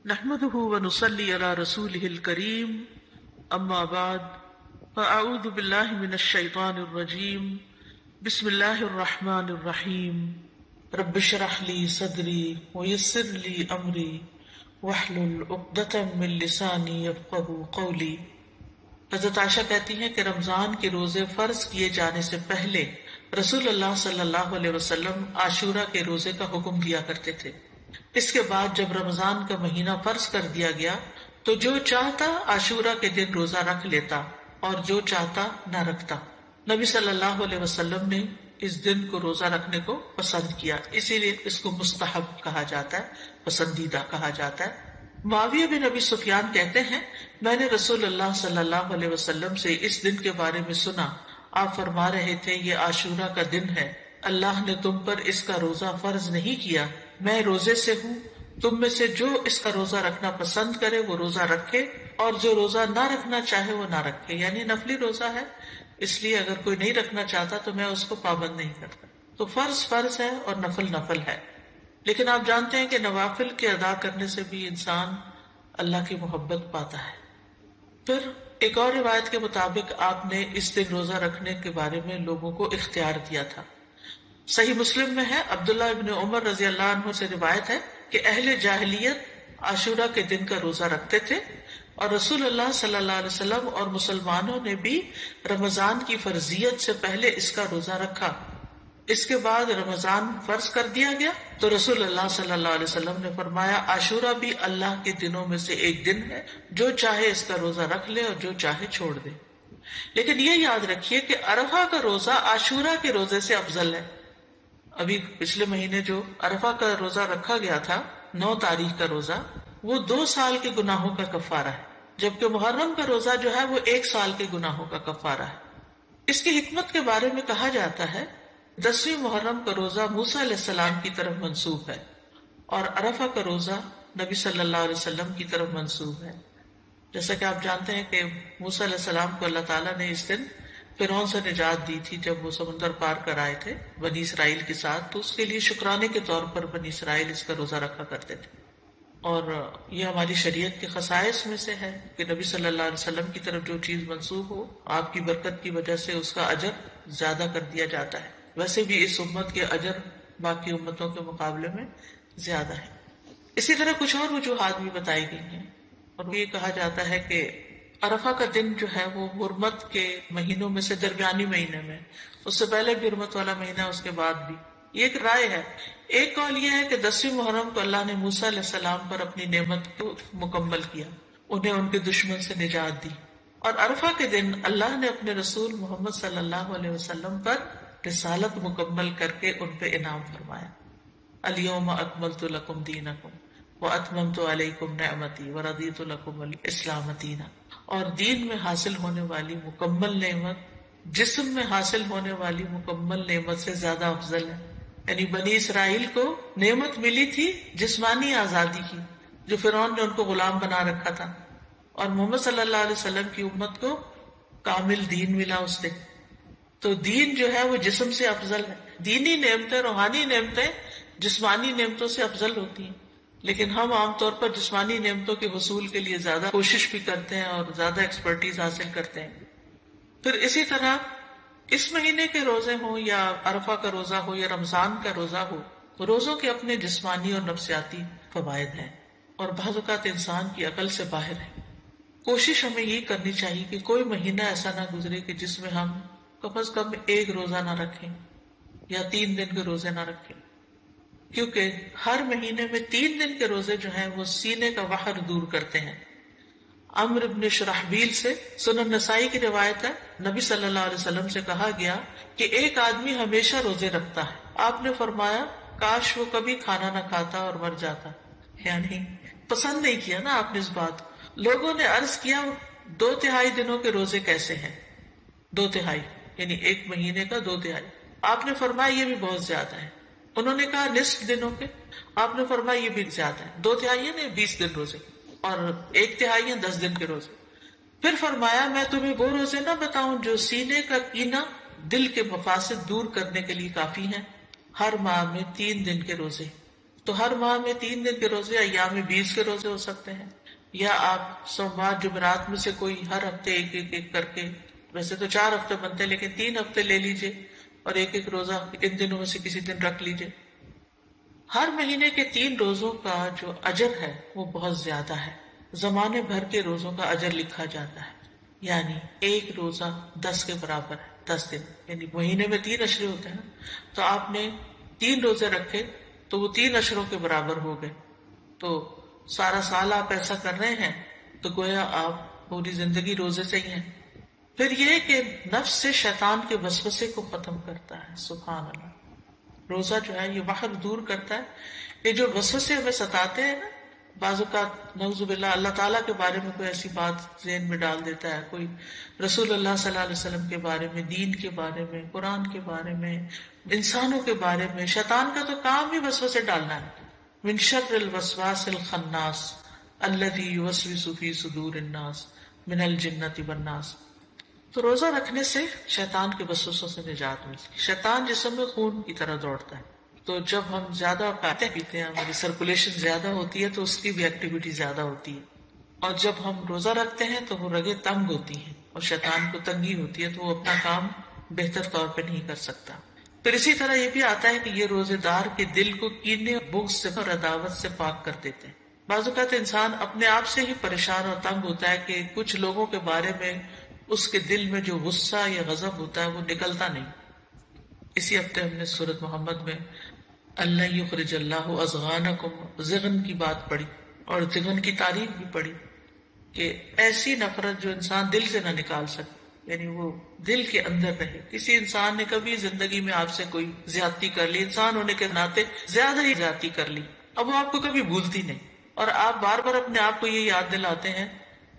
نحمده ونصلي على رسوله الكريم اما بعد فاعوذ بالله من الشيطان الرجيم بسم الله الرحمن الرحيم رب اشرح لي صدري ويسر لي امري واحلل عقدة من لساني يفقهوا قولي۔ حضرت عائشہ کہتی ہیں کہ رمضان کے روزے فرض کیے جانے سے پہلے رسول اللہ صلی اللہ علیہ وسلم عاشورہ کے روزے کا حکم دیا کرتے تھے۔ اس کے بعد جب رمضان کا مہینہ فرض کر دیا گیا تو جو چاہتا عاشورہ کے دن روزہ رکھ لیتا اور جو چاہتا نہ رکھتا۔ نبی صلی اللہ علیہ وسلم نے اس دن کو روزہ رکھنے کو پسند کیا، اسی لیے اس کو مستحب کہا جاتا ہے، پسندیدہ کہا جاتا ہے۔ معاویہ بن ابی سفیان کہتے ہیں میں نے رسول اللہ صلی اللہ علیہ وسلم سے اس دن کے بارے میں سنا، آپ فرما رہے تھے یہ عاشورہ کا دن ہے، اللہ نے تم پر اس کا روزہ فرض نہیں کیا، میں روزے سے ہوں، تم میں سے جو اس کا روزہ رکھنا پسند کرے وہ روزہ رکھے اور جو روزہ نہ رکھنا چاہے وہ نہ رکھے، یعنی نفلی روزہ ہے، اس لیے اگر کوئی نہیں رکھنا چاہتا تو میں اس کو پابند نہیں کرتا۔ تو فرض فرض ہے اور نفل نفل ہے، لیکن آپ جانتے ہیں کہ نوافل کے ادا کرنے سے بھی انسان اللہ کی محبت پاتا ہے۔ پھر ایک اور روایت کے مطابق آپ نے اس دن روزہ رکھنے کے بارے میں لوگوں کو اختیار دیا تھا۔ صحیح مسلم میں ہے، عبداللہ ابن عمر رضی اللہ عنہ سے روایت ہے کہ اہل جاہلیت عاشورہ کے دن کا روزہ رکھتے تھے اور رسول اللہ صلی اللہ علیہ وسلم اور مسلمانوں نے بھی رمضان کی فرضیت سے پہلے اس کا روزہ رکھا۔ اس کے بعد رمضان فرض کر دیا گیا تو رسول اللہ صلی اللہ علیہ وسلم نے فرمایا عاشورہ بھی اللہ کے دنوں میں سے ایک دن ہے، جو چاہے اس کا روزہ رکھ لے اور جو چاہے چھوڑ دے۔ لیکن یہ یاد رکھیے کہ عرفہ کا روزہ عاشورہ کے روزے سے افضل ہے۔ ابھی پچھلے مہینے جو عرفہ کا روزہ رکھا گیا تھا 9 تاریخ کا روزہ، وہ 2 سال کے گناہوں کا کفارہ ہے، جبکہ محرم کا روزہ جو ہے وہ 1 سال کے گناہوں کا کفارہ ہے۔ اس کی حکمت کے بارے میں کہا جاتا ہے 10ویں محرم کا روزہ موسیٰ علیہ السلام کی طرف منسوب ہے اور عرفہ کا روزہ نبی صلی اللہ علیہ وسلم کی طرف منسوب ہے۔ جیسا کہ آپ جانتے ہیں کہ موسیٰ علیہ السلام کو اللہ تعالیٰ نے اس دن فرعون سے نجات دی تھی جب وہ سمندر پار کر آئے تھے بنی اسرائیل کے ساتھ، تو اس کے لیے شکرانے کے طور پر بنی اسرائیل اس کا روزہ رکھا کرتے تھے۔ اور یہ ہماری شریعت کے خصائص میں سے ہے کہ نبی صلی اللہ علیہ وسلم کی طرف جو چیز منسوب ہو، آپ کی برکت کی وجہ سے اس کا اجر زیادہ کر دیا جاتا ہے۔ ویسے بھی اس امت کے اجر باقی امتوں کے مقابلے میں زیادہ ہے۔ اسی طرح کچھ اور وجوہات بھی بتائی گئی ہیں، اور یہ کہا جاتا ہے کہ عرفہ کا دن جو ہے وہ حرمت کے مہینوں میں سے درمیانی مہینے میں، اس سے پہلے بھی حرمت والا مہینہ، اس کے بعد بھی۔ یہ ایک رائے ہے۔ ایک قول یہ ہے کہ 10ویں محرم کو اللہ نے موسیٰ علیہ السلام پر اپنی نعمت کو مکمل کیا، انہیں ان کے دشمن سے نجات دی، اور عرفہ کے دن اللہ نے اپنے رسول محمد صلی اللہ علیہ وسلم پر رسالت مکمل کر کے ان پہ انعام فرمایا۔ الیوم اکملت لکم دینکم واتممت علیکم نعمتی ورضیت لکم الاسلام دینا۔ اور دین میں حاصل ہونے والی مکمل نعمت جسم میں حاصل ہونے والی مکمل نعمت سے زیادہ افضل ہے۔ یعنی بنی اسرائیل کو نعمت ملی تھی جسمانی آزادی کی، جو فرعون نے ان کو غلام بنا رکھا تھا، اور محمد صلی اللہ علیہ وسلم کی امت کو کامل دین ملا اس سے۔ تو دین جو ہے وہ جسم سے افضل ہے۔ دینی نعمتیں، روحانی نعمتیں جسمانی نعمتوں سے افضل ہوتی ہیں، لیکن ہم عام طور پر جسمانی نعمتوں کے حصول کے لیے زیادہ کوشش بھی کرتے ہیں اور زیادہ ایکسپرٹیز حاصل کرتے ہیں۔ پھر اسی طرح اس مہینے کے روزے ہوں یا عرفہ کا روزہ ہو یا رمضان کا روزہ ہو، روزوں کے اپنے جسمانی اور نفسیاتی فوائد ہیں اور بعض اوقات انسان کی عقل سے باہر ہے۔ کوشش ہمیں یہ کرنی چاہیے کہ کوئی مہینہ ایسا نہ گزرے کہ جس میں ہم کم از کم 1 روزہ نہ رکھیں یا 3 دن کے روزے نہ رکھیں، کیونکہ ہر مہینے میں 3 دن کے روزے جو ہیں وہ سینے کا وحر دور کرتے ہیں۔ عمرو بن شرحبیل سے سنن نسائی کی روایت ہے، نبی صلی اللہ علیہ وسلم سے کہا گیا کہ ایک آدمی ہمیشہ روزے رکھتا ہے، آپ نے فرمایا کاش وہ کبھی کھانا نہ کھاتا اور مر جاتا۔ یعنی پسند نہیں کیا نا آپ نے اس بات کو۔ لوگوں نے عرض کیا 2/3 دنوں کے روزے کیسے ہیں؟ 2/3 یعنی ایک مہینے کا 2/3۔ آپ نے فرمایا یہ بھی بہت زیادہ ہے۔ انہوں نے کہا نصف دنوں کے، آپ نے فرمایا یہ بھی زیادہ ہے۔ 2/3 نے 20 دن روزے اور 1/3 10 دن کے روزے۔ پھر فرمایا میں تمہیں وہ روزے نہ بتاؤں جو سینے کا کینہ دل کے مفاسد دور کرنے کے لیے کافی ہیں؟ ہر ماہ میں 3 دن کے روزے، تو ہر ماہ میں 3 دن کے روزے ایام 20 کے روزے ہو سکتے ہیں، یا آپ سوموار جمعرات میں سے کوئی ہر ہفتے ایک کر کے، ویسے تو 4 ہفتے بنتے ہیں لیکن 3 ہفتے لے لیجئے اور ایک روزہ ان دنوں میں سے کسی دن رکھ لیجئے۔ ہر مہینے کے 3 روزوں کا جو اجر ہے وہ بہت زیادہ ہے، زمانے بھر کے روزوں کا اجر لکھا جاتا ہے، یعنی ایک روزہ 10 کے برابر ہے، 10 دن، یعنی مہینے میں 3 اشرے ہوتے ہیں نا، تو آپ نے 3 روزے رکھے تو وہ 3 اشروں کے برابر ہو گئے، تو سارا سال آپ ایسا کر رہے ہیں تو گویا آپ پوری زندگی روزے سے ہی ہیں۔ پھر یہ کہ نفس سے شیطان کے وسوسے کو ختم کرتا ہے، سبحان اللہ۔ روزہ جو ہے یہ وحر دور کرتا ہے، یہ جو وسوسے ہمیں ستاتے ہیں نا، بعض اوقات نعوذ باللہ اللہ تعالیٰ کے بارے میں کوئی ایسی بات ذہن میں ڈال دیتا ہے، کوئی رسول اللہ صلی اللہ علیہ وسلم کے بارے میں، دین کے بارے میں، قرآن کے بارے میں، انسانوں کے بارے میں۔ شیطان کا تو کام ہی وسوسے ڈالنا ہے۔ من شر الوسواس الخناس الذی یوسوس فی صدور الناس من الجنۃ والناس۔ تو روزہ رکھنے سے شیطان کے وسوسوں سے نجات ملتی ہے۔ شیطان جسم میں خون کی طرح دوڑتا ہے، تو جب ہم زیادہ کھاتے پیتے ہیں، ہماری سرکولیشن زیادہ ہوتی ہے تو اس کی بھی ایکٹیویٹی زیادہ ہوتی ہے، اور جب ہم روزہ رکھتے ہیں تو وہ رگیں تنگ ہوتی ہیں اور شیطان کو تنگی ہوتی ہے تو وہ اپنا کام بہتر طور پہ نہیں کر سکتا۔ پھر اسی طرح یہ بھی آتا ہے کہ یہ روزے دار کے دل کو کینے، بغض سے اور عداوت سے پاک کر دیتے ہیں۔ بعض اوقات انسان اپنے آپ سے ہی پریشان اور تنگ ہوتا ہے کہ کچھ لوگوں کے بارے میں اس کے دل میں جو غصہ یا غضب ہوتا ہے وہ نکلتا نہیں۔ اسی ہفتے ہم نے سورۃ محمد میں اللہ یخرج اللہ اضغانکم، ضغن کی بات پڑھی اور ضغن کی تعریف بھی پڑھی کہ ایسی نفرت جو انسان دل سے نہ نکال سکے، یعنی وہ دل کے اندر رہے۔ کسی انسان نے کبھی زندگی میں آپ سے کوئی زیادتی کر لی، انسان ہونے کے ناطے زیادہ ہی زیادتی کر لی، اب وہ آپ کو کبھی بھولتی نہیں، اور آپ بار بار اپنے آپ کو یہ یاد دلاتے ہیں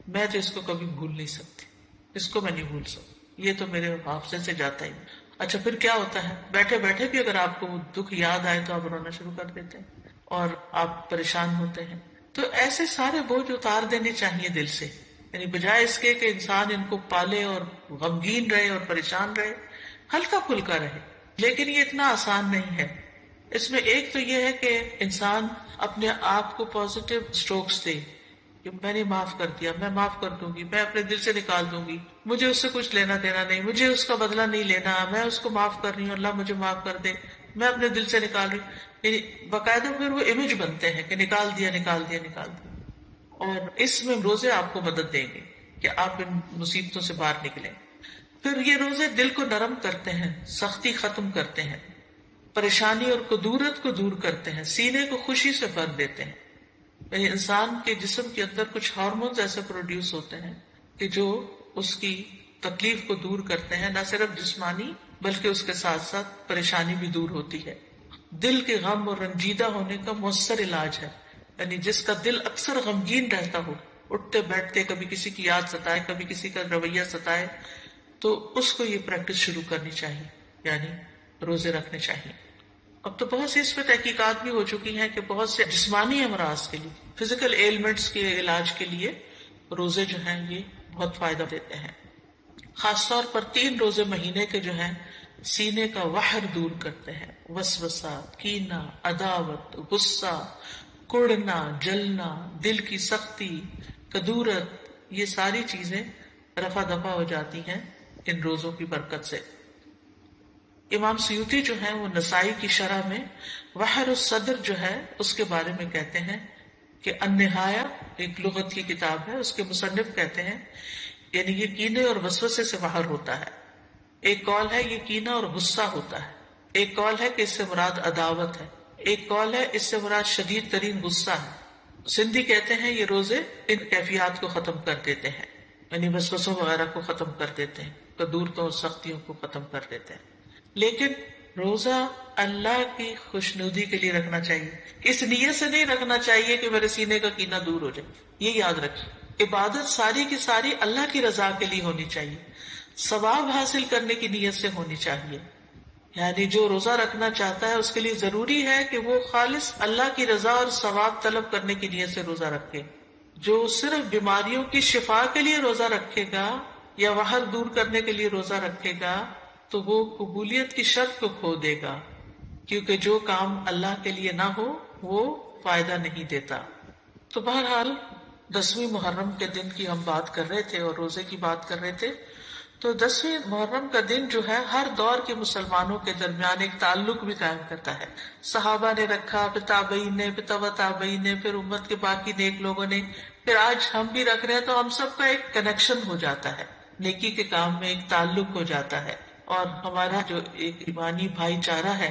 میں تو اس کو کبھی بھول نہیں سکتی، اس کو میں نہیں بھول سکتی، یہ تو میرے حافظے سے جاتا ہی نہیں۔ اچھا پھر کیا ہوتا ہے، بیٹھے بیٹھے بھی اگر آپ کو وہ دکھ یاد آئے تو آپ رونا شروع کر دیتے ہیں اور آپ پریشان ہوتے ہیں۔ تو ایسے سارے بوجھ اتار دینے چاہیے دل سے، یعنی بجائے اس کے کہ انسان ان کو پالے اور غمگین رہے اور پریشان رہے، ہلکا پھلکا رہے، لیکن یہ اتنا آسان نہیں ہے۔ اس میں ایک تو یہ ہے کہ انسان اپنے آپ کو پازیٹیو سٹروکس دے کہ میں نے معاف کر دیا، میں معاف کر دوں گی، میں اپنے دل سے نکال دوں گی، مجھے اس سے کچھ لینا دینا نہیں، مجھے اس کا بدلہ نہیں لینا، میں اس کو معاف کر رہی ہوں، اللہ مجھے معاف کر دے، میں اپنے دل سے نکال رہی ہوں۔ یعنی باقاعدہ پھر وہ امیج بنتے ہیں کہ نکال دیا نکال دیا نکال دیا، اور اس میں روزے آپ کو مدد دیں گے کہ آپ ان مصیبتوں سے باہر نکلیں۔ پھر یہ روزے دل کو نرم کرتے ہیں، سختی ختم کرتے ہیں، پریشانی اور کدورت کو دور کرتے ہیں، سینے کو خوشی سے بھر دیتے ہیں۔ یعنی انسان کے جسم کے اندر کچھ ہارمونز ایسے پروڈیوس ہوتے ہیں کہ جو اس کی تکلیف کو دور کرتے ہیں، نہ صرف جسمانی بلکہ اس کے ساتھ ساتھ پریشانی بھی دور ہوتی ہے۔ دل کے غم اور رنجیدہ ہونے کا مؤثر علاج ہے، یعنی جس کا دل اکثر غمگین رہتا ہو، اٹھتے بیٹھتے کبھی کسی کی یاد ستائے، کبھی کسی کا رویہ ستائے، تو اس کو یہ پریکٹس شروع کرنی چاہیے، یعنی روزے رکھنے چاہیے۔ اب تو بہت سی اس پہ تحقیقات بھی ہو چکی ہیں کہ بہت سے جسمانی امراض کے لیے، فزیکل ایلمنٹس کے علاج کے لیے روزے جو ہیں یہ بہت فائدہ دیتے ہیں۔ خاص طور پر 3 روزے مہینے کے جو ہیں سینے کا وحر دور کرتے ہیں، وسوسہ، کینہ، عداوت، غصہ، کڑنا، جلنا، دل کی سختی، کدورت، یہ ساری چیزیں رفع دفع ہو جاتی ہیں ان روزوں کی برکت سے۔ امام سیوطی جو ہیں وہ نسائی کی شرح میں وحر الصدر جو ہے اس کے بارے میں کہتے ہیں کہ النہایہ ایک لغت کی کتاب ہے، اس کے مصنف کہتے ہیں یعنی یہ کینے اور وسوسے سے وحر ہوتا ہے۔ ایک قول ہے یہ کینہ اور غصہ ہوتا ہے، ایک قول ہے کہ اس سے مراد عداوت ہے، ایک قول ہے اس سے مراد شدید ترین غصہ ہے۔ سندھی کہتے ہیں یہ روزے ان کیفیات کو ختم کر دیتے ہیں، یعنی وسوسوں وغیرہ کو ختم کر دیتے ہیں، کدورتوں اور سختیوں کو ختم کر دیتے ہیں۔ لیکن روزہ اللہ کی خوشنودی کے لیے رکھنا چاہیے، اس نیت سے نہیں رکھنا چاہیے کہ میرے سینے کا کینہ دور ہو جائے۔ یہ یاد رکھیے، عبادت ساری کی ساری اللہ کی رضا کے لیے ہونی چاہیے، ثواب حاصل کرنے کی نیت سے ہونی چاہیے۔ یعنی جو روزہ رکھنا چاہتا ہے اس کے لیے ضروری ہے کہ وہ خالص اللہ کی رضا اور ثواب طلب کرنے کی نیت سے روزہ رکھے۔ جو صرف بیماریوں کی شفا کے لیے روزہ رکھے گا یا وحر دور کرنے کے لیے روزہ رکھے گا تو وہ قبولیت کی شرط کو کھو دے گا، کیونکہ جو کام اللہ کے لیے نہ ہو وہ فائدہ نہیں دیتا۔ تو بہرحال 10ویں محرم کے دن کی ہم بات کر رہے تھے اور روزے کی بات کر رہے تھے۔ تو 10ویں محرم کا دن جو ہے ہر دور کے مسلمانوں کے درمیان ایک تعلق بھی قائم کرتا ہے۔ صحابہ نے رکھا، پھر تابعین نے، پھر تبع تابعین نے، پھر امت کے باقی نیک لوگوں نے، پھر آج ہم بھی رکھ رہے ہیں، تو ہم سب کا ایک کنیکشن ہو جاتا ہے، نیکی کے کام میں ایک تعلق ہو جاتا ہے، اور ہمارا جو ایک ایمانی بھائی چارہ ہے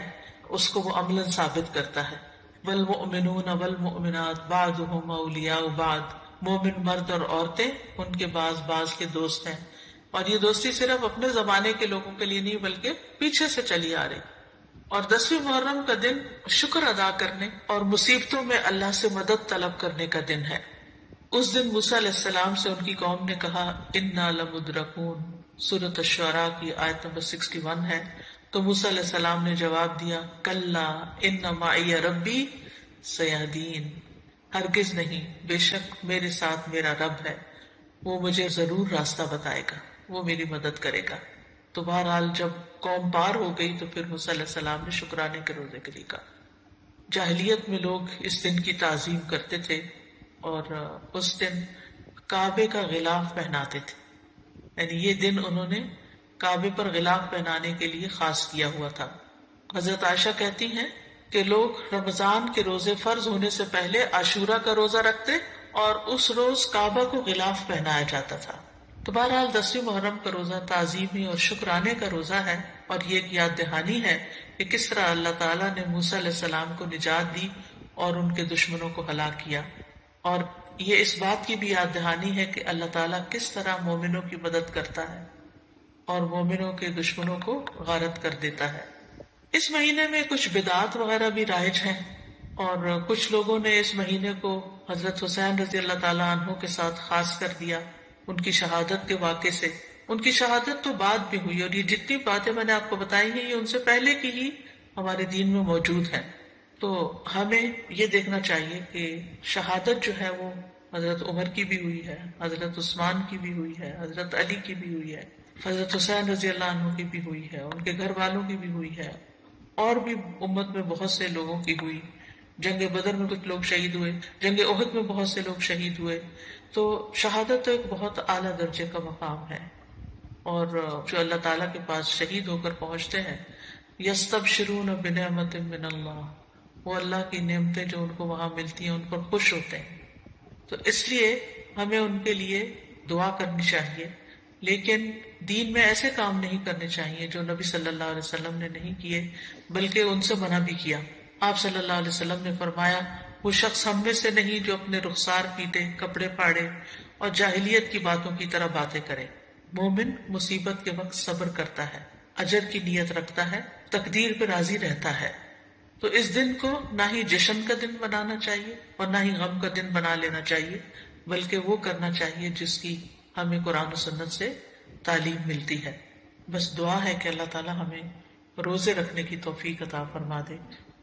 اس کو وہ عملاً ثابت کرتا ہے۔ والمؤمنون والمؤمنات بعضهم اولیاء بعض، مومن مرد اور عورتیں ان کے بعض کے دوست ہیں، اور یہ دوستی صرف اپنے زمانے کے لوگوں کے لیے نہیں بلکہ پیچھے سے چلی آ رہی۔ اور 10ویں محرم کا دن شکر ادا کرنے اور مصیبتوں میں اللہ سے مدد طلب کرنے کا دن ہے۔ اس دن موسیٰ علیہ السلام سے ان کی قوم نے کہا انا لمدرکون، سورۃ الشعراء کی آیت نمبر 61 ہے۔ تو موسیٰ علیہ السلام نے جواب دیا کلا ان معی ربی سیہدین، ہرگز نہیں، بے شک میرے ساتھ میرا رب ہے، وہ مجھے ضرور راستہ بتائے گا، وہ میری مدد کرے گا۔ تو بہرحال جب قوم پار ہو گئی تو پھر موسیٰ علیہ السلام نے شکرانے کے روزے کے لیے کہا۔ جاہلیت میں لوگ اس دن کی تعظیم کرتے تھے اور اس دن کعبے کا غلاف پہناتے تھے، یعنی یہ دن انہوں نے کعبے پر غلاف پہنانے کے لیے خاص کیا ہوا تھا۔ حضرت عائشہ کہتی ہیں کہ لوگ رمضان کے روزے فرض ہونے سے پہلے عاشورہ کا روزہ رکھتے اور اس روز کعبہ کو غلاف پہنایا جاتا تھا۔ تو بہرحال 10ویں محرم کا روزہ تعظیمی اور شکرانے کا روزہ ہے، اور یہ ایک یاد دہانی ہے کہ کس طرح اللہ تعالیٰ نے موسیٰ علیہ السلام کو نجات دی اور ان کے دشمنوں کو ہلاک کیا، اور یہ اس بات کی بھی یاد دہانی ہے کہ اللہ تعالیٰ کس طرح مومنوں کی مدد کرتا ہے اور مومنوں کے دشمنوں کو غارت کر دیتا ہے۔ اس مہینے میں کچھ بدعات وغیرہ بھی رائج ہیں، اور کچھ لوگوں نے اس مہینے کو حضرت حسین رضی اللہ تعالیٰ عنہ کے ساتھ خاص کر دیا ان کی شہادت کے واقعے سے۔ ان کی شہادت تو بعد بھی ہوئی، اور یہ جتنی باتیں میں نے آپ کو بتائی ہیں یہ ان سے پہلے کی ہی ہمارے دین میں موجود ہیں۔ تو ہمیں یہ دیکھنا چاہیے کہ شہادت جو ہے وہ حضرت عمر کی بھی ہوئی ہے، حضرت عثمان کی بھی ہوئی ہے، حضرت علی کی بھی ہوئی ہے، حضرت حسین رضی اللہ عنہ کی بھی ہوئی ہے، ان کے گھر والوں کی بھی ہوئی ہے، اور بھی امت میں بہت سے لوگوں کی ہوئی۔ جنگ بدر میں کچھ لوگ شہید ہوئے، جنگ احد میں بہت سے لوگ شہید ہوئے۔ تو شہادت تو ایک بہت اعلیٰ درجے کا مقام ہے، اور جو اللہ تعالیٰ کے پاس شہید ہو کر پہنچتے ہیں یستبشرون بنعمت من اللہ، وہ اللہ کی نعمتیں جو ان کو وہاں ملتی ہیں ان پر خوش ہوتے ہیں۔ تو اس لیے ہمیں ان کے لیے دعا کرنی چاہیے، لیکن دین میں ایسے کام نہیں کرنے چاہیے جو نبی صلی اللہ علیہ وسلم نے نہیں کیے، بلکہ ان سے منع بھی کیا۔ آپ صلی اللہ علیہ وسلم نے فرمایا وہ شخص ہم میں سے نہیں جو اپنے رخسار پیٹے، کپڑے پھاڑے اور جاہلیت کی باتوں کی طرح باتیں کرے۔ مومن مصیبت کے وقت صبر کرتا ہے، اجر کی نیت رکھتا ہے، تقدیر پہ راضی رہتا ہے۔ تو اس دن کو نہ ہی جشن کا دن بنانا چاہیے اور نہ ہی غم کا دن بنا لینا چاہیے، بلکہ وہ کرنا چاہیے جس کی ہمیں قرآن و سنت سے تعلیم ملتی ہے۔ بس دعا ہے کہ اللہ تعالی ہمیں روزے رکھنے کی توفیق عطا فرما دے،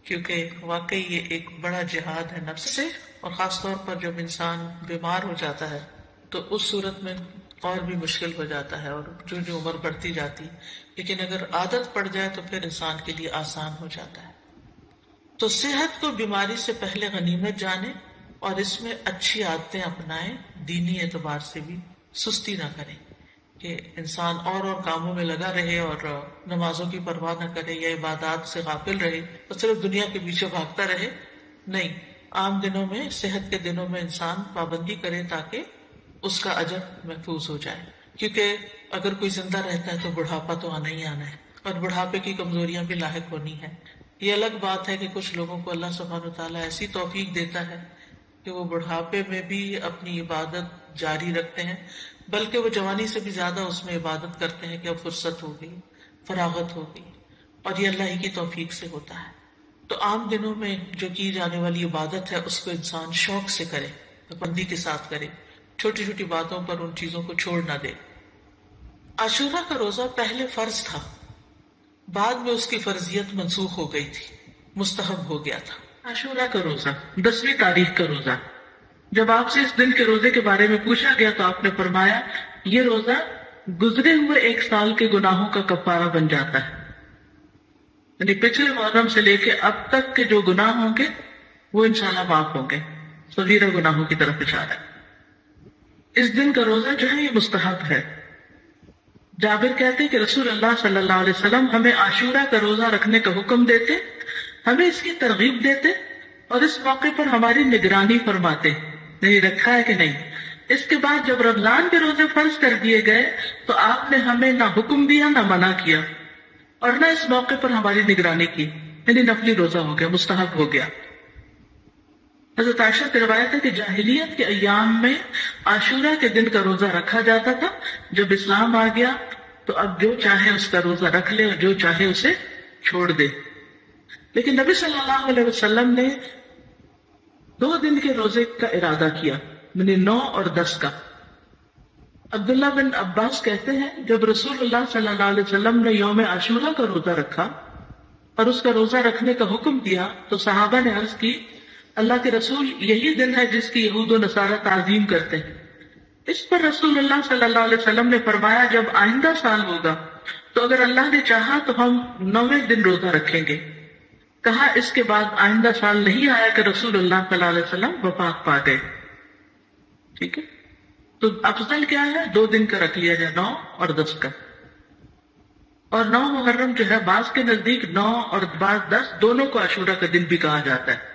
کیونکہ واقعی یہ ایک بڑا جہاد ہے نفس سے، اور خاص طور پر جب انسان بیمار ہو جاتا ہے تو اس صورت میں اور بھی مشکل ہو جاتا ہے، اور جو عمر بڑھتی جاتی، لیکن اگر عادت پڑ جائے تو پھر انسان کے لیے آسان ہو جاتا ہے۔ تو صحت کو بیماری سے پہلے غنیمت جانے اور اس میں اچھی عادتیں اپنائیں، دینی اعتبار سے بھی سستی نہ کریں کہ انسان اور کاموں میں لگا رہے اور نمازوں کی پرواہ نہ کرے یا عبادات سے غافل رہے اور صرف دنیا کے پیچھے بھاگتا رہے۔ نہیں، عام دنوں میں، صحت کے دنوں میں انسان پابندی کرے تاکہ اس کا اجر محفوظ ہو جائے، کیونکہ اگر کوئی زندہ رہتا ہے تو بڑھاپا تو آنا ہی آنا ہے، اور بڑھاپے کی کمزوریاں بھی لاحق ہونی ہے۔ یہ الگ بات ہے کہ کچھ لوگوں کو اللہ سبحانہ وتعالیٰ ایسی توفیق دیتا ہے کہ وہ بڑھاپے میں بھی اپنی عبادت جاری رکھتے ہیں، بلکہ وہ جوانی سے بھی زیادہ اس میں عبادت کرتے ہیں کہ اب فرصت ہو گئی، فراغت ہو گئی، اور یہ اللہ ہی کی توفیق سے ہوتا ہے۔ تو عام دنوں میں جو کی جانے والی عبادت ہے اس کو انسان شوق سے کرے، پابندی کے ساتھ کرے، چھوٹی چھوٹی باتوں پر ان چیزوں کو چھوڑ نہ دے۔ عاشورہ کا روزہ پہلے فرض تھا، بعد میں اس کی فرضیت منسوخ ہو گئی تھی، مستحب ہو گیا تھا۔ عاشورہ کا روزہ 10ویں تاریخ کا روزہ، جب آپ سے اس دن کے روزے کے بارے میں پوچھا گیا تو آپ نے فرمایا یہ روزہ گزرے ہوئے ایک سال کے گناہوں کا کفارہ بن جاتا ہے، یعنی پچھلے محرم سے لے کے اب تک کے جو گناہ ہوں گے وہ انشاءاللہ معاف ہوں گے. صغیرہ گناہوں کی طرف اشارہ ہے. اس دن کا روزہ جو ہے یہ مستحب ہے. جابر کہتے کہ رسول اللہ صلی اللہ علیہ وسلم ہمیں عاشورہ کا روزہ رکھنے کا حکم دیتے، ہمیں اس کی ترغیب دیتے اور اس موقع پر ہماری نگرانی فرماتے نہیں رکھا ہے کہ نہیں. اس کے بعد جب رمضان کے روزے فرض کر دیے گئے تو آپ نے ہمیں نہ حکم دیا نہ منع کیا اور نہ اس موقع پر ہماری نگرانی کی، یعنی نفلی روزہ ہو گیا، مستحب ہو گیا. حضرت عائشہ کی روایت ہے کہ جاہلیت کے ایام میں عاشورہ کے دن کا روزہ رکھا جاتا تھا. جب اسلام آ گیا تو اب جو چاہے اس کا روزہ رکھ لے اور جو چاہے اسے چھوڑ دے. لیکن نبی صلی اللہ علیہ وسلم نے 2 دن کے روزے کا ارادہ کیا، یعنی 9 اور 10 کا. عبداللہ بن عباس کہتے ہیں جب رسول اللہ صلی اللہ علیہ وسلم نے یوم عاشورہ کا روزہ رکھا اور اس کا روزہ رکھنے کا حکم دیا تو صحابہ نے عرض کی اللہ کے رسول یہی دن ہے جس کی یہود و نصارہ تعظیم کرتے ہیں. اس پر رسول اللہ صلی اللہ علیہ وسلم نے فرمایا جب آئندہ سال ہوگا تو اگر اللہ نے چاہا تو ہم 9ویں دن روزہ رکھیں گے. کہا اس کے بعد آئندہ سال نہیں آیا کہ رسول اللہ صلی اللہ علیہ وسلم وفات پا گئے. ٹھیک ہے، تو افضل کیا ہے؟ 2 دن کا رکھ لیا جائے، 9 اور 10 کا. اور 9 محرم جو ہے بعض کے نزدیک 9 اور بعض 10 دونوں کو عاشورہ کا دن بھی کہا جاتا ہے.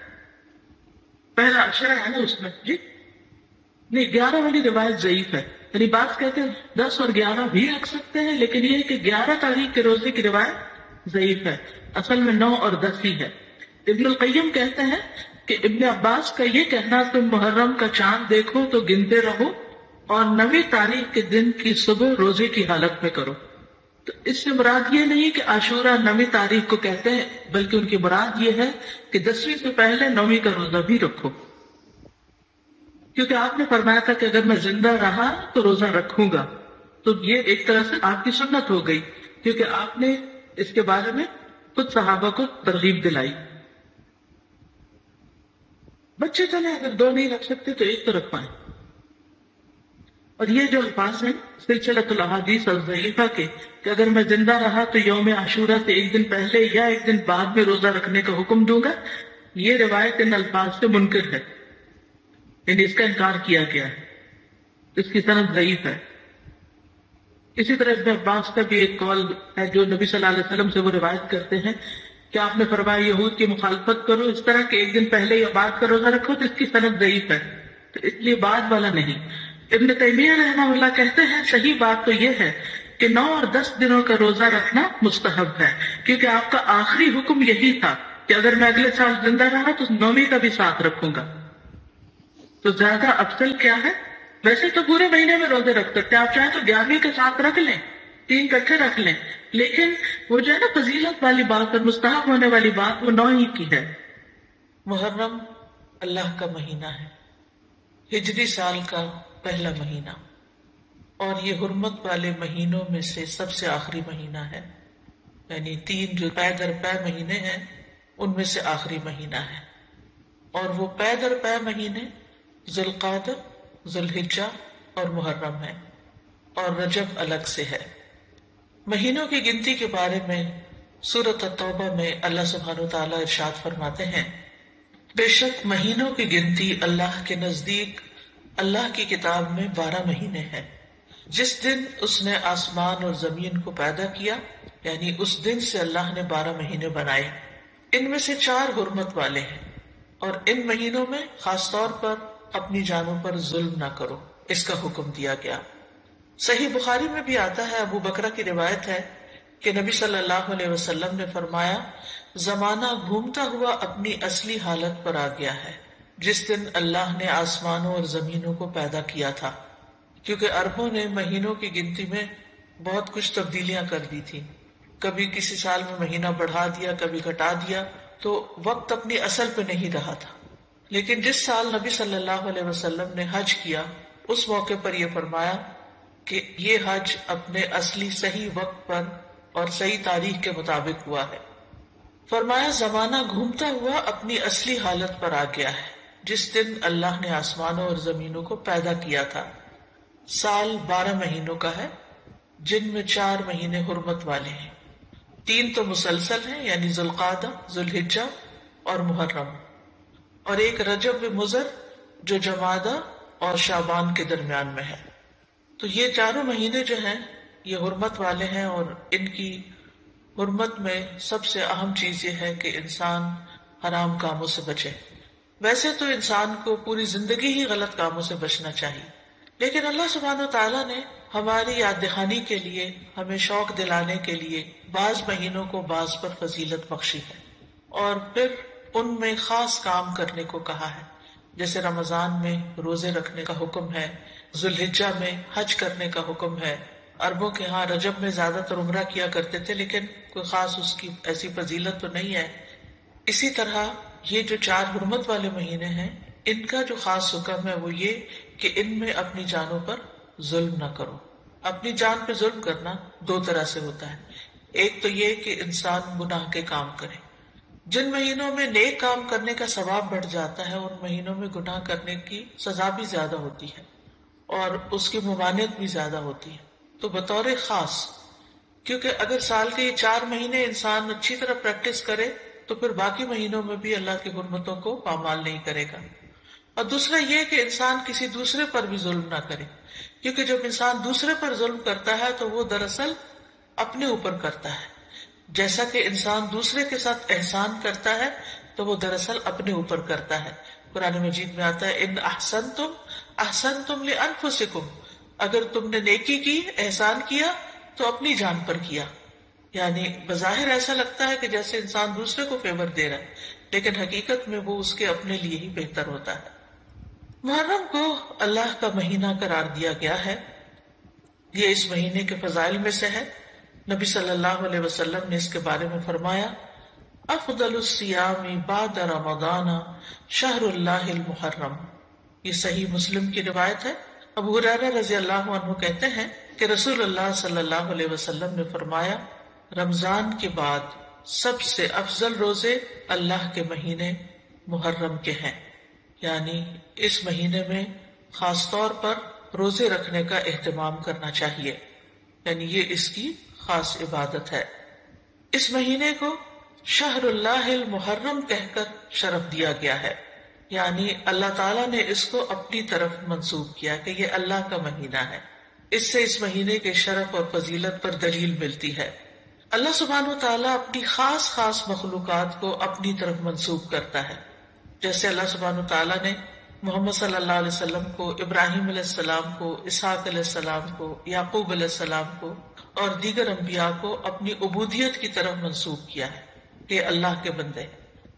پہلا عشرہ ہے نا اس میں، جی نہیں 11 والی روایت ضعیف ہے. یعنی بعض کہتے ہیں 10 اور 11 بھی رکھ سکتے ہیں، لیکن یہ کہ 11 تاریخ کے روزے کی روایت ضعیف ہے. اصل میں 9 اور 10 ہی ہے. ابن القیم کہتے ہیں کہ ابن عباس کا یہ کہنا تم محرم کا چاند دیکھو تو گنتے رہو اور 9ویں تاریخ کے دن کی صبح روزے کی حالت میں کرو. تو اس سے مراد یہ نہیں کہ عاشورہ 9ویں تاریخ کو کہتے ہیں، بلکہ ان کی مراد یہ ہے کہ 10ویں سے پہلے 9ویں کا روزہ بھی رکھو. کیونکہ آپ نے فرمایا تھا کہ اگر میں زندہ رہا تو روزہ رکھوں گا، تو یہ ایک طرح سے آپ کی سنت ہو گئی، کیونکہ آپ نے اس کے بارے میں خود صحابہ کو ترغیب دلائی. بچے چلے اگر 2 نہیں رکھ سکتے تو 1 تو رکھ پائیں. اور یہ جو الفاظ ہیں سلسلۃ الاحادیث الضعیفہ کے کہ اگر میں زندہ رہا تو یوم عاشورہ سے 1 دن پہلے یا 1 دن بعد میں روزہ رکھنے کا حکم دوں گا، یہ روایت ان الفاظ سے منکر ہے، یعنی اس کا انکار کیا گیا ہے، اس کی سند ضعیف ہے. اسی طرح ابن عباس کا بھی ایک قول ہے جو نبی صلی اللہ علیہ وسلم سے وہ روایت کرتے ہیں کہ آپ نے فرمایا یہود کی مخالفت کرو اس طرح کہ 1 دن پہلے یا بعد کا روزہ رکھو، تو اس کی سند ضعیف ہے، تو اس لیے بعد والا نہیں. ابن تیمیہ رحمہ اللہ کہتے ہیں صحیح بات تو یہ ہے کہ 9 اور 10 دنوں کا روزہ رکھنا مستحب ہے، کیونکہ آپ کا آخری حکم یہی تھا کہ اگر میں اگلے سال زندہ رہا تو 9ویں کا بھی ساتھ رکھوں گا. تو زیادہ افضل کیا ہے؟ ویسے تو پورے مہینے میں روزے رکھ سکتے ہیں، آپ چاہیں تو 11ویں کے ساتھ رکھ لیں، 3 اکٹھے رکھ لیں، لیکن وہ جو ہے نا فضیلت والی بات اور مستحب ہونے والی بات وہ 9 ہی کی ہے. محرم اللہ کا مہینہ ہے، ہجری سال کا پہلا مہینہ، اور یہ حرمت والے مہینوں میں سے سب سے آخری مہینہ ہے. یعنی 3 جو پے در پے مہینے ہیں ان میں سے آخری مہینہ ہے. اور وہ پے در پے مہینے ذوالقعدہ، ذوالحجہ اور محرم ہے، اور رجب الگ سے ہے. مہینوں کی گنتی کے بارے میں سورۃ التوبہ میں اللہ سبحانہ وتعالیٰ ارشاد فرماتے ہیں بے شک مہینوں کی گنتی اللہ کے نزدیک اللہ کی کتاب میں 12 مہینے ہیں. جس دن اس نے آسمان اور زمین کو پیدا کیا، یعنی اس دن سے اللہ نے 12 مہینے بنائے. ان میں سے 4 حرمت والے ہیں، اور ان مہینوں میں خاص طور پر اپنی جانوں پر ظلم نہ کرو، اس کا حکم دیا گیا. صحیح بخاری میں بھی آتا ہے، ابو بکرہ کی روایت ہے کہ نبی صلی اللہ علیہ وسلم نے فرمایا زمانہ گھومتا ہوا اپنی اصلی حالت پر آ گیا ہے جس دن اللہ نے آسمانوں اور زمینوں کو پیدا کیا تھا، کیونکہ عربوں نے مہینوں کی گنتی میں بہت کچھ تبدیلیاں کر دی تھی. کبھی کسی سال میں مہینہ بڑھا دیا، کبھی گھٹا دیا، تو وقت اپنی اصل پہ نہیں رہا تھا. لیکن جس سال نبی صلی اللہ علیہ وسلم نے حج کیا اس موقع پر یہ فرمایا کہ یہ حج اپنے اصلی صحیح وقت پر اور صحیح تاریخ کے مطابق ہوا ہے. فرمایا زمانہ گھومتا ہوا اپنی اصلی حالت پر آ گیا ہے جس دن اللہ نے آسمانوں اور زمینوں کو پیدا کیا تھا. سال 12 مہینوں کا ہے، جن میں 4 مہینے حرمت والے ہیں، 3 تو مسلسل ہیں، یعنی ذوالقعدہ، ذوالحجہ اور محرم. اور ایک رجب مضر جو جمادہ اور شعبان کے درمیان میں ہے۔ تو یہ چاروں مہینے جو ہیں یہ حرمت والے ہیں، اور ان کی حرمت میں سب سے اہم چیز یہ ہے کہ انسان حرام کاموں سے بچے۔ ویسے تو انسان کو پوری زندگی ہی غلط کاموں سے بچنا چاہیے، لیکن اللہ سبحانہ و تعالیٰ نے ہماری یاد دہانی کے لیے، ہمیں شوق دلانے کے لیے بعض مہینوں کو بعض پر فضیلت بخشی ہے، اور پھر ان میں خاص کام کرنے کو کہا ہے۔ جیسے رمضان میں روزے رکھنے کا حکم ہے، ذوالحجہ میں حج کرنے کا حکم ہے۔ عربوں کے ہاں رجب میں زیادہ تر عمرہ کیا کرتے تھے، لیکن کوئی خاص اس کی ایسی فضیلت تو نہیں ہے۔ اسی طرح یہ جو چار حرمت والے مہینے ہیں، ان کا جو خاص حکم ہے وہ یہ کہ ان میں اپنی جانوں پر ظلم نہ کرو۔ اپنی جان پہ ظلم کرنا دو طرح سے ہوتا ہے۔ ایک تو یہ کہ انسان گناہ کے کام کرے۔ جن مہینوں میں نیک کام کرنے کا ثواب بڑھ جاتا ہے، ان مہینوں میں گناہ کرنے کی سزا بھی زیادہ ہوتی ہے اور اس کی ممانعت بھی زیادہ ہوتی ہے۔ تو بطور خاص، کیونکہ اگر سال کے یہ 4 مہینے انسان اچھی طرح پریکٹس کرے تو پھر باقی مہینوں میں بھی اللہ کی حرمتوں کو پامال نہیں کرے گا۔ اور دوسرا یہ کہ انسان کسی دوسرے پر بھی ظلم نہ کرے، کیونکہ جب انسان دوسرے پر ظلم کرتا ہے تو وہ دراصل اپنے اوپر کرتا ہے۔ جیسا کہ انسان دوسرے کے ساتھ احسان کرتا ہے تو وہ دراصل اپنے اوپر کرتا ہے۔ قرآن مجید میں آتا ہے ان احسنتم احسنتم لانفسکم، اگر تم نے نیکی کی، احسان کیا تو اپنی جان پر کیا۔ یعنی بظاہر ایسا لگتا ہے کہ جیسے انسان دوسرے کو فیور دے رہا ہے، لیکن حقیقت میں وہ اس کے اپنے لیے ہی بہتر ہوتا ہے۔ محرم کو اللہ کا مہینہ قرار دیا گیا ہے، یہ اس مہینے کے فضائل میں سے ہے۔ نبی صلی اللہ علیہ وسلم نے اس کے بارے میں فرمایا افضل الصیام بعد رمضان شہر اللہ المحرم۔ یہ صحیح مسلم کی روایت ہے۔ ابو ہریرہ رضی اللہ عنہ کہتے ہیں کہ رسول اللہ صلی اللہ علیہ وسلم نے فرمایا رمضان کے بعد سب سے افضل روزے اللہ کے مہینے محرم کے ہیں، یعنی اس مہینے میں خاص طور پر روزے رکھنے کا اہتمام کرنا چاہیے، یعنی یہ اس کی خاص عبادت ہے۔ اس مہینے کو شہر اللہ المحرم کہہ کر شرف دیا گیا ہے، یعنی اللہ تعالیٰ نے اس کو اپنی طرف منسوب کیا کہ یہ اللہ کا مہینہ ہے۔ اس سے اس مہینے کے شرف اور فضیلت پر دلیل ملتی ہے۔ اللہ سبحانہ و تعالیٰ اپنی خاص خاص مخلوقات کو اپنی طرف منسوب کرتا ہے، جیسے اللہ سبحانہ و تعالیٰ نے محمد صلی اللہ علیہ وسلم کو، ابراہیم علیہ السلام کو، اسحاق علیہ السلام کو، یعقوب علیہ السلام کو اور دیگر انبیاء کو اپنی عبودیت کی طرف منسوب کیا ہے کہ اللہ کے بندے،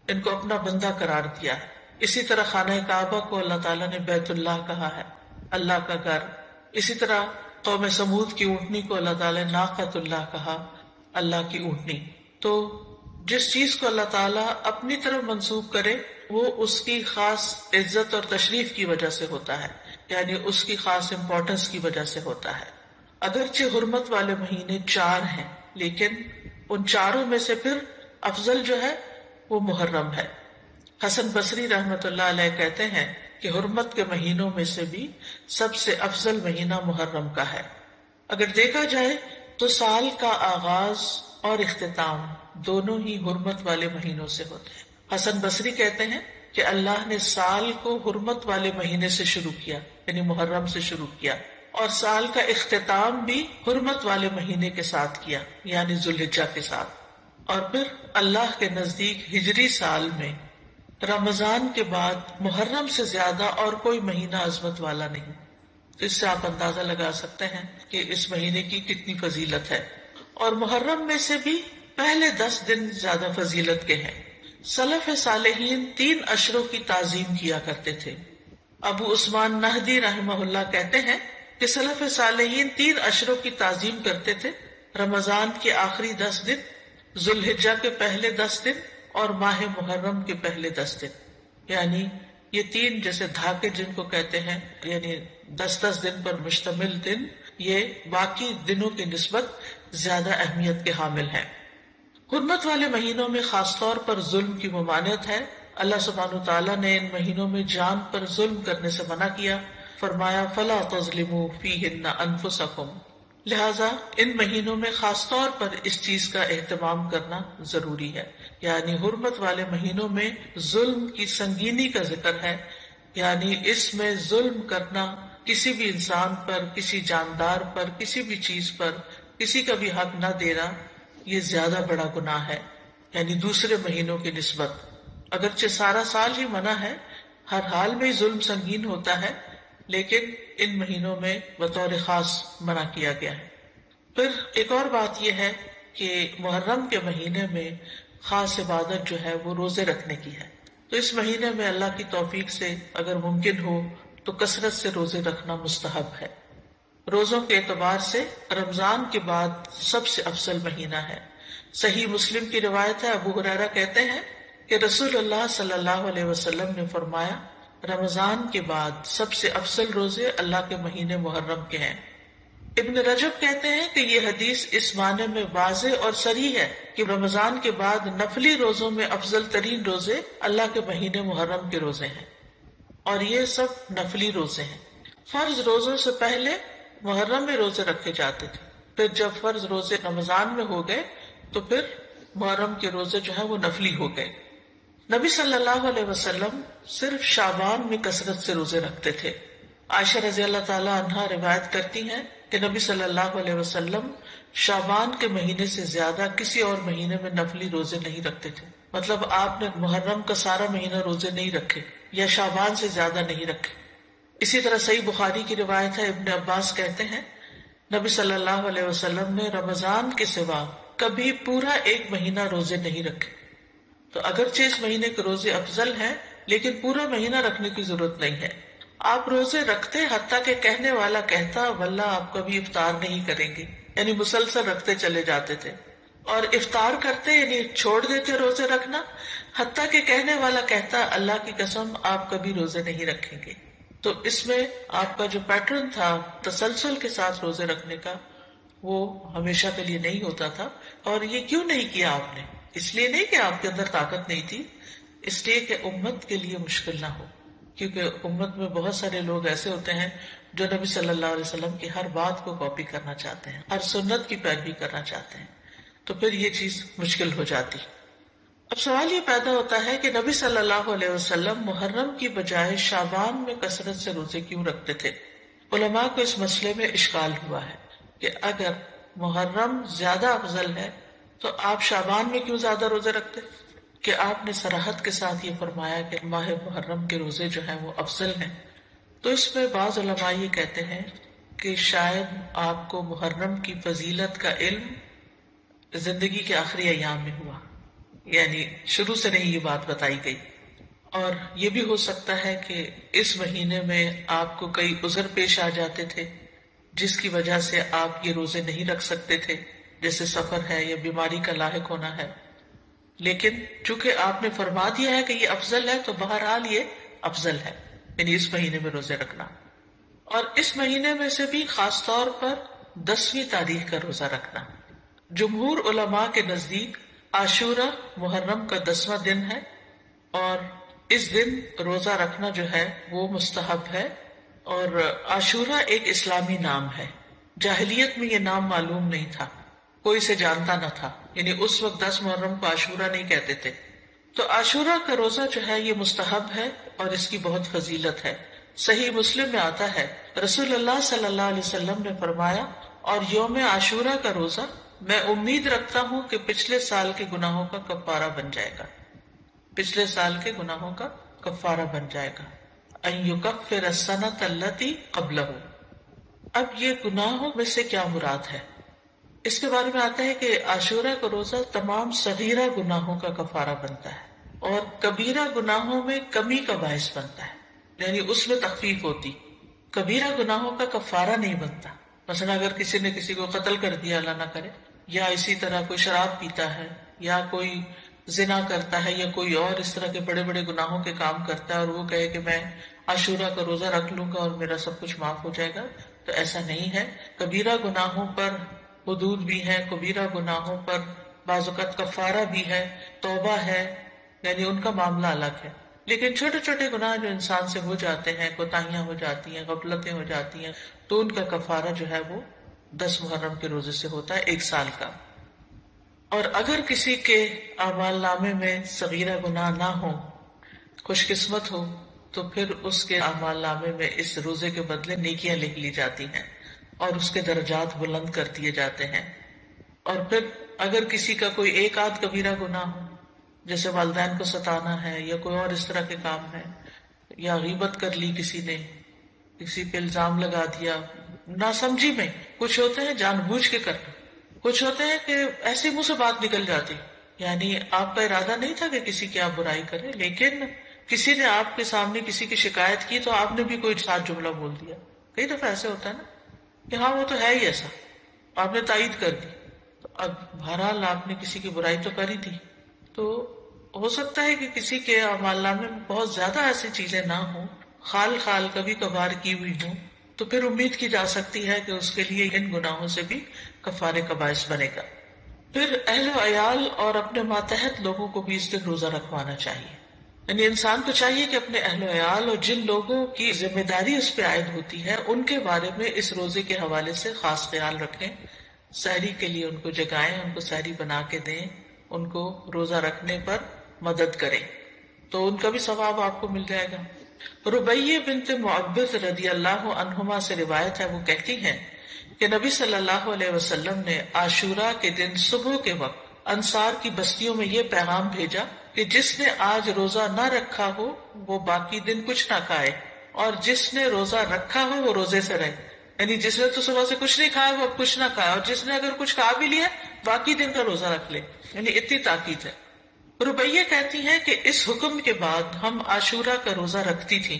ان کو اپنا بندہ قرار دیا ہے۔ اسی طرح خانہ کعبہ کو اللہ تعالیٰ نے بیت اللہ کہا ہے، اللہ کا گھر۔ اسی طرح قوم سمود کی اونٹنی کو اللہ تعالیٰ نے ناقۃ اللہ کہا، اللہ کی اونٹنی۔ تو جس چیز کو اللہ تعالیٰ اپنی طرف منسوب کرے وہ اس کی خاص عزت اور تشریف کی وجہ سے ہوتا ہے، یعنی اس کی خاص امپورٹنس کی وجہ سے ہوتا ہے۔ اگرچہ حرمت والے مہینے 4 ہیں، لیکن ان چاروں میں سے پھر افضل جو ہے وہ محرم ہے۔ حسن بصری رحمۃ اللہ علیہ کہتے ہیں کہ حرمت کے مہینوں میں سے بھی سب سے افضل مہینہ محرم کا ہے۔ اگر دیکھا جائے تو سال کا آغاز اور اختتام دونوں ہی حرمت والے مہینوں سے ہوتے ہیں۔ حسن بصری کہتے ہیں کہ اللہ نے سال کو حرمت والے مہینے سے شروع کیا، یعنی محرم سے شروع کیا، اور سال کا اختتام بھی حرمت والے مہینے کے ساتھ کیا، یعنی ذوالحجہ کے ساتھ۔ اور پھر اللہ کے نزدیک ہجری سال میں رمضان کے بعد محرم سے زیادہ اور کوئی مہینہ عظمت والا نہیں۔ تو اس سے آپ اندازہ لگا سکتے ہیں کہ اس مہینے کی کتنی فضیلت ہے۔ اور محرم میں سے بھی پہلے 10 دن زیادہ فضیلت کے ہیں۔ سلف صالحین 3 عشروں کی تعظیم کیا کرتے تھے۔ ابو عثمان نہدی رحمہ اللہ کہتے ہیں کہ سلف صالحین 3 عشروں کی تعظیم کرتے تھے: رمضان کے آخری 10 دن، ذوالحجہ کے پہلے 10 دن اور ماہ محرم کے پہلے 10 دن۔ یعنی یہ 3 جیسے دھاکے جن کو کہتے ہیں، یعنی 10 دن پر مشتمل دن، یہ باقی دنوں کی نسبت زیادہ اہمیت کے حامل ہیں۔ حرمت والے مہینوں میں خاص طور پر ظلم کی ممانعت ہے۔ اللہ سبحانہ وتعالیٰ نے ان مہینوں میں جان پر ظلم کرنے سے منع کیا، فرمایا فَلَا تَظْلِمُوا فِيهِنَّ أَنفُسَكُمْ، لہذا ان مہینوں میں خاص طور پر اس چیز کا اہتمام کرنا ضروری ہے یعنی حرمت والے مہینوں میں ظلم کی سنگینی کا ذکر ہے، یعنی اس میں ظلم کرنا، کسی بھی انسان پر، کسی جاندار پر، کسی بھی چیز پر کسی کا بھی حق نہ دینا، یہ زیادہ بڑا گناہ ہے، یعنی دوسرے مہینوں کی نسبت۔ اگرچہ سارا سال ہی منع ہے، ہر حال میں ظلم سنگین ہوتا ہے، لیکن ان مہینوں میں بطور خاص منع کیا گیا ہے۔ پھر ایک اور بات یہ ہے کہ محرم کے مہینے میں خاص عبادت جو ہے وہ روزے رکھنے کی ہے، تو اس مہینے میں اللہ کی توفیق سے اگر ممکن ہو تو کثرت سے روزے رکھنا مستحب ہے۔ روزوں کے اعتبار سے رمضان کے بعد سب سے افضل مہینہ ہے۔ صحیح مسلم کی روایت ہے، ابو ہریرہ کہتے ہیں کہ رسول اللہ صلی اللہ علیہ وسلم نے فرمایا، رمضان کے بعد سب سے افضل روزے اللہ کے مہینے محرم کے ہیں۔ ابن رجب کہتے ہیں کہ یہ حدیث اس معنی میں واضح اور صریح ہے کہ رمضان کے بعد نفلی روزوں میں افضل ترین روزے اللہ کے مہینے محرم کے روزے ہیں، اور یہ سب نفلی روزے ہیں۔ فرض روزوں سے پہلے محرم میں روزے رکھے جاتے تھے، پھر جب فرض روزے رمضان میں ہو گئے تو پھر محرم کے روزے جو ہیں وہ نفلی ہو گئے۔ نبی صلی اللہ علیہ وسلم صرف شعبان میں کثرت سے روزے رکھتے تھے۔ عائشہ رضی اللہ تعالی عنہا روایت کرتی ہیں کہ نبی صلی اللہ علیہ وسلم شعبان کے مہینے سے زیادہ کسی اور مہینے میں نفلی روزے نہیں رکھتے تھے، مطلب آپ نے محرم کا سارا مہینہ روزے نہیں رکھے یا شعبان سے زیادہ نہیں رکھے۔ اسی طرح صحیح بخاری کی روایت ہے، ابن عباس کہتے ہیں نبی صلی اللہ علیہ وسلم نے رمضان کے سوا کبھی پورا ایک مہینہ روزے نہیں رکھے۔ تو اگرچہ اس مہینے کے روزے افضل ہیں، لیکن پورا مہینہ رکھنے کی ضرورت نہیں ہے۔ آپ روزے رکھتے حتیٰ کہ کہنے والا کہتا واللہ آپ کبھی افطار نہیں کریں گے، یعنی مسلسل رکھتے چلے جاتے تھے، اور افطار کرتے یعنی چھوڑ دیتے روزے رکھنا حتیٰ کہ کہنے والا کہتا اللہ کی قسم آپ کبھی روزے نہیں رکھیں گے۔ تو اس میں آپ کا جو پیٹرن تھا تسلسل کے ساتھ روزے رکھنے کا، وہ ہمیشہ کے لیے نہیں ہوتا تھا۔ اور یہ کیوں نہیں کیا آپ نے؟ اس لیے نہیں کہ آپ کے اندر طاقت نہیں تھی، اس لیے کہ امت کے لیے مشکل نہ ہو، کیونکہ امت میں بہت سارے لوگ ایسے ہوتے ہیں جو نبی صلی اللہ علیہ وسلم کی ہر بات کو کاپی کرنا چاہتے ہیں، ہر سنت کی پیروی کرنا چاہتے ہیں، تو پھر یہ چیز مشکل ہو جاتی۔ اب سوال یہ پیدا ہوتا ہے کہ نبی صلی اللہ علیہ وسلم محرم کی بجائے شعبان میں کثرت سے روزے کیوں رکھتے تھے؟ علماء کو اس مسئلے میں اشکال ہوا ہے کہ اگر محرم زیادہ افضل ہے تو آپ شعبان میں کیوں زیادہ روزے رکھتے؟ کہ آپ نے صراحت کے ساتھ یہ فرمایا کہ ماہ محرم کے روزے جو ہیں وہ افضل ہیں، تو اس میں بعض علماء یہ کہتے ہیں کہ شاید آپ کو محرم کی فضیلت کا علم زندگی کے آخری ایام میں ہوا، یعنی شروع سے نہیں یہ بات بتائی گئی۔ اور یہ بھی ہو سکتا ہے کہ اس مہینے میں آپ کو کئی عذر پیش آ جاتے تھے جس کی وجہ سے آپ یہ روزے نہیں رکھ سکتے تھے، جیسے سفر ہے یا بیماری کا لاحق ہونا ہے، لیکن چونکہ آپ نے فرما دیا ہے کہ یہ افضل ہے تو بہرحال یہ افضل ہے، یعنی اس مہینے میں روزے رکھنا۔ اور اس مہینے میں سے بھی خاص طور پر 10ویں تاریخ کا روزہ رکھنا۔ جمہور علماء کے نزدیک عاشورہ محرم کا 10واں دن ہے، اور اس دن روزہ رکھنا جو ہے وہ مستحب ہے۔ اور عاشورہ ایک اسلامی نام ہے، جاہلیت میں یہ نام معلوم نہیں تھا، کوئی سے جانتا نہ تھا، یعنی اس وقت 10 محرم کو عاشورہ نہیں کہتے تھے۔ تو عاشورہ کا روزہ جو ہے یہ مستحب ہے اور اس کی بہت فضیلت ہے۔ صحیح مسلم میں آتا ہے رسول اللہ صلی اللہ علیہ وسلم نے فرمایا، اور یوم عاشورہ کا روزہ میں امید رکھتا ہوں کہ پچھلے سال کے گناہوں کا کفارہ بن جائے گا، پچھلے سال کے گناہوں کا کفارہ بن جائے گا۔ ان یکفر السنۃ التی قبلہ، اب یہ گناہوں میں سے کیا مراد ہے؟ اس کے بارے میں آتا ہے کہ عاشورہ کا روزہ تمام صغیرہ گناہوں کا کفارہ بنتا ہے اور کبیرہ گناہوں میں کمی کا باعث بنتا ہے، یعنی اس میں تخفیف ہوتی۔ کبیرہ گناہوں کا کفارہ نہیں بنتا، مثلا اگر کسی نے کسی کو قتل کر دیا، اللہ نہ کرے، یا اسی طرح کوئی شراب پیتا ہے یا کوئی زنا کرتا ہے یا کوئی اور اس طرح کے بڑے بڑے گناہوں کے کام کرتا ہے اور وہ کہے کہ میں عاشورہ کا روزہ رکھ لوں گا اور میرا سب کچھ معاف ہو جائے گا، تو ایسا نہیں ہے۔ کبیرہ گناہوں پر حدود بھی ہیں، کبیرہ گناہوں پر بعض اوقات کفارہ بھی ہے، توبہ ہے، یعنی ان کا معاملہ الگ ہے۔ لیکن چھوٹے چھوٹے گناہ جو انسان سے ہو جاتے ہیں، کوتاہیاں ہو جاتی ہیں، غفلتیں ہو جاتی ہیں، تو ان کا کفارہ جو ہے وہ 10 محرم کے روزے سے ہوتا ہے، 1 سال کا۔ اور اگر کسی کے اعمال نامے میں صغیرہ گناہ نہ ہو، خوش قسمت ہو، تو پھر اس کے اعمال نامے میں اس روزے کے بدلے نیکیاں لکھ لی جاتی ہیں اور اس کے درجات بلند کر دیے جاتے ہیں۔ اور پھر اگر کسی کا کوئی ایک آدھ کبیرہ گناہ ہو، جیسے والدین کو ستانا ہے یا کوئی اور اس طرح کے کام ہے، یا غیبت کر لی کسی نے، کسی پہ الزام لگا دیا ناسمجھی میں، کچھ ہوتے ہیں جان بوجھ کے کرنا، کچھ ہوتے ہیں کہ ایسی منہ سے بات نکل جاتی، یعنی آپ کا ارادہ نہیں تھا کہ کسی کی آپ برائی کریں، لیکن کسی نے آپ کے سامنے کسی کی شکایت کی تو آپ نے بھی کوئی ساتھ جملہ بول دیا۔ کئی دفعہ ایسے ہوتا ہے نا کہ ہاں وہ تو ہے ہی ایسا، آپ نے تائید کر دی، تو اب بہرحال آپ نے کسی کی برائی تو کری تھی، تو ہو سکتا ہے کہ کسی کے اعمال نامے میں بہت زیادہ ایسی چیزیں نہ ہوں، خال خال کبھی کبھار کی ہوئی ہوں، تو پھر امید کی جا سکتی ہے کہ اس کے لیے ان گناہوں سے بھی کفارے کا باعث بنے گا۔ پھر اہل و عیال اور اپنے ماتحت لوگوں کو بھی اس دن روزہ رکھوانا چاہیے، یعنی انسان کو چاہیے کہ اپنے اہل و عیال اور جن لوگوں کی ذمہ داری اس پہ عائد ہوتی ہے ان کے بارے میں اس روزے کے حوالے سے خاص خیال رکھیں، سحری کے لیے ان کو جگائیں، ان کو سحری بنا کے دیں، ان کو روزہ رکھنے پر مدد کریں، تو ان کا بھی ثواب آپ کو مل جائے گا۔ ربیہ بنت معبد رضی اللہ عنہما سے روایت ہے، وہ کہتی ہیں کہ نبی صلی اللہ علیہ وسلم نے عاشورہ کے دن صبح کے وقت انصار کی بستیوں میں یہ پیغام بھیجا کہ جس نے آج روزہ نہ رکھا ہو وہ باقی دن کچھ نہ کھائے، اور جس نے روزہ رکھا ہو وہ روزے سے رہے، یعنی جس نے تو صبح سے کچھ نہیں کھایا وہ اب کچھ نہ کھایا، اور جس نے اگر کچھ کھا بھی لیا باقی دن کا روزہ رکھ لے، یعنی اتنی تاکید ہے۔ ربیہ کہتی ہیں کہ اس حکم کے بعد ہم عاشورہ کا روزہ رکھتی تھی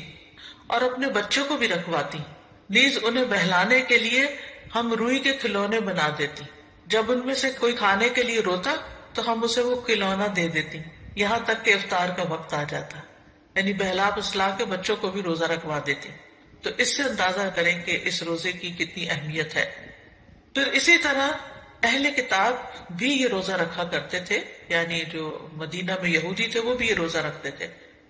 اور اپنے بچوں کو بھی رکھواتی، نیز انہیں بہلانے کے لیے ہم روئی کے کھلونے بنا دیتی، جب ان میں سے کوئی کھانے کے لیے روتا تو ہم اسے وہ کھلونا دے دیتی یہاں تک کہ افطار کا وقت آ جاتا، یعنی بہلا پسلا کے بچوں کو بھی روزہ رکھوا دیتی۔ تو اس سے اندازہ کریں کہ اس روزے کی کتنی اہمیت ہے۔ پھر اسی طرح اہل کتاب بھی یہ روزہ رکھا کرتے تھے، یعنی جو مدینہ میں یہودی تھے وہ بھی یہ روزہ رکھتے تھے،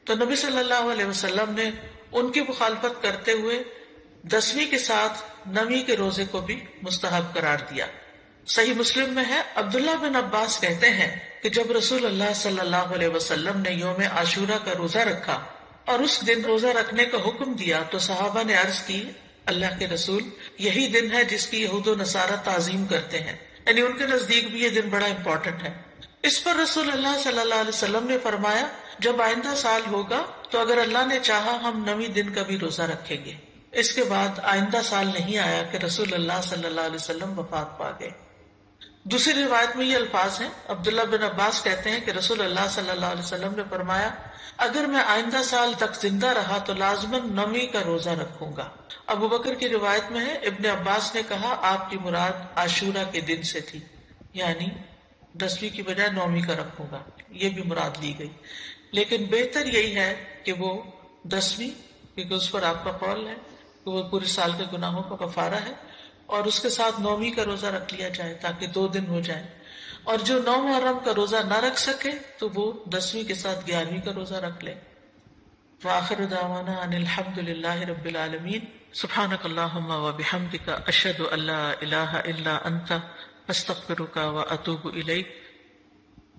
تو نبی صلی اللہ علیہ وسلم نے ان کی مخالفت کرتے ہوئے 10ویں کے ساتھ 9ویں کے روزے کو بھی مستحب قرار دیا۔ صحیح مسلم میں ہے، عبداللہ بن عباس کہتے ہیں کہ جب رسول اللہ صلی اللہ علیہ وسلم نے یوم عاشورہ کا روزہ رکھا اور اس دن روزہ رکھنے کا حکم دیا تو صحابہ نے عرض کی، اللہ کے رسول، یہی دن ہے جس کی یہود و نصارہ تعظیم کرتے ہیں، یعنی ان کے نزدیک بھی یہ دن بڑا امپورٹنٹ ہے۔ اس پر رسول اللہ صلی اللہ علیہ وسلم نے فرمایا، جب آئندہ سال ہوگا تو اگر اللہ نے چاہا ہم 9ویں دن کا بھی روزہ رکھیں گے۔ اس کے بعد آئندہ سال نہیں آیا کہ رسول اللہ صلی اللہ علیہ وسلم وفات پا گئے۔ دوسری روایت میں یہ الفاظ ہیں، عبداللہ بن عباس کہتے ہیں کہ رسول اللہ صلی اللہ علیہ وسلم نے فرمایا، اگر میں آئندہ سال تک زندہ رہا تو لازماً 9ویں کا روزہ رکھوں گا۔ ابو بکر کی روایت میں ہے، ابن عباس نے کہا آپ کی مراد عاشورہ کے دن سے تھی، یعنی 10ویں کی بجائے 9ویں کا رکھوں گا، یہ بھی مراد لی گئی، لیکن بہتر یہی ہے کہ وہ 10ویں، کیونکہ اس پر آپ کا قول ہے کہ وہ پورے سال کے گناہوں کا کفارہ ہے، اور اس کے ساتھ 9ویں کا روزہ رکھ لیا جائے تاکہ 2 دن ہو جائیں، اور جو 9 محرم کا روزہ نہ رکھ سکے تو وہ 10ویں کے ساتھ 11ویں کا روزہ رکھ لے۔ وآخر دعوانا ان الحمد للہ رب العالمین، سبحانک اللہم وبحمدک، اشہد ان لا الہ الا انت، استغفرک واتوب الیک۔